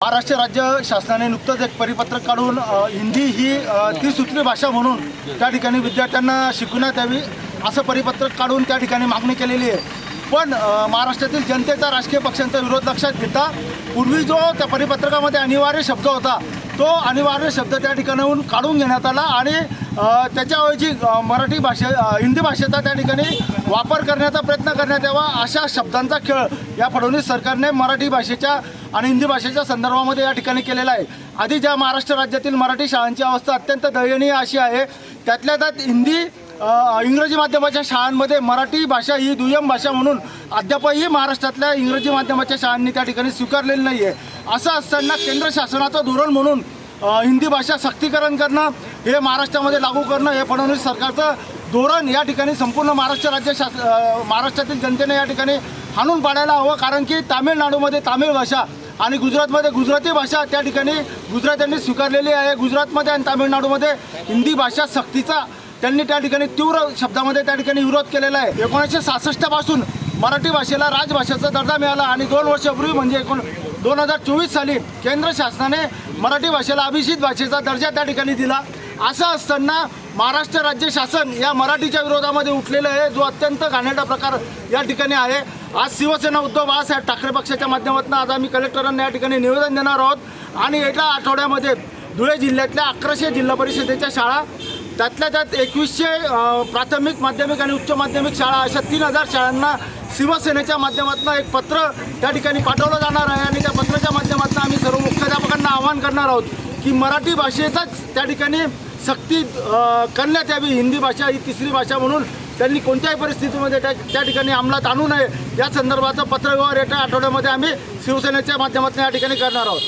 महाराष्ट्र राज्य शासनाने नुकतंच एक परिपत्रक काढून हिंदी ही त्रिसूत्री भाषा म्हणून त्या ठिकाणी विद्यार्थ्यांना शिकवण्यात यावी असं परिपत्रक काढून त्या ठिकाणी मागणी केलेली आहे। पण महाराष्ट्रातील जनतेचा राजकीय पक्षांचा विरोध लक्षात घेता पूर्वी जो त्या परिपत्रकामध्ये अनिवार्य शब्द होता तो अनिवार्य शब्द त्या ठिकाणाहून काढून घेण्यात आला आणि त्याच्याऐवजी मराठी हिंदी भाषेचा त्या ठिकाणी वापर करण्याचा प्रयत्न करण्यात यावा अशा शब्दांचा खेळ या फडणवीस सरकारने मराठी भाषेच्या आणि हिंदी भाषेच्या संदर्भामध्ये या ठिकाणी केलेला आहे। आधी ज्या महाराष्ट्र राज्यातील मराठी शाळांची अवस्था अत्यंत दयनीय अशी आहे, त्यातल्या त्यात हिंदी इंग्रजी माध्यमाच्या शाळांमध्ये मराठी भाषा ही दुय्यम भाषा म्हणून अद्यापही महाराष्ट्रातल्या इंग्रजी माध्यमाच्या शाळांनी त्या ठिकाणी स्वीकारलेली नाही आहे। असं असताना केंद्र शासनाचं धोरण म्हणून हिंदी भाषा सक्तीकरण करणं हे महाराष्ट्रामध्ये लागू करणं हे फडणवीस सरकारचं धोरण या ठिकाणी संपूर्ण महाराष्ट्रातील जनतेने या ठिकाणी हाणून पाडायला हवं। कारण की तामिळनाडूमध्ये तामिळ भाषा आणि गुजरातमध्ये गुजराती भाषा त्या ठिकाणी गुजरात्यांनी स्वीकारलेली आहे। गुजरातमध्ये आणि तामिळनाडूमध्ये हिंदी भाषा सक्तीचा त्यांनी त्या ठिकाणी तीव्र शब्दामध्ये त्या ठिकाणी विरोध केलेला आहे। 1966 पासून मराठी भाषेला राजभाषेचा दर्जा मिळाला आणि 2 वर्षापूर्वी म्हणजे 2024 साली केंद्र शासनाने मराठी भाषेला अभिहित भाषेचा दर्जा त्या ठिकाणी दिला। असं असताना महाराष्ट्र राज्य शासन या मराठीच्या विरोधामध्ये उठलेलं आहे, जो अत्यंत घाणेरडा प्रकार या ठिकाणी आहे। आज शिवसेना उद्धव बाळासाहेब ठाकरे पक्षाच्या माध्यमातून आज आम्ही कलेक्टरांना या ठिकाणी निवेदन देणार आहोत आणि एका आठवड्यामध्ये धुळे जिल्ह्यातल्या 1100 जिल्हा परिषदेच्या शाळा त्यातल्या त्यात 2100 प्राथमिक माध्यमिक आणि उच्च माध्यमिक शाळा अशा 3000 शाळांना शिवसेनेच्या माध्यमातून एक पत्र त्या ठिकाणी पाठवलं जाणार आहे आणि त्या पत्राच्या माध्यमातून आम्ही सर्व मुख्याध्यापकांना आवाहन करणार आहोत की मराठी भाषेचाच त्या ठिकाणी सक्ती करण्यात यावी। हिंदी भाषा ही तिसरी भाषा म्हणून त्यांनी कोणत्याही परिस्थितीमध्ये त्या ठिकाणी अंमलात आणू नये या संदर्भाचं पत्रव्यवहार येत्या आठवड्यामध्ये आम्ही शिवसेनेच्या माध्यमातून या ठिकाणी करणार आहोत।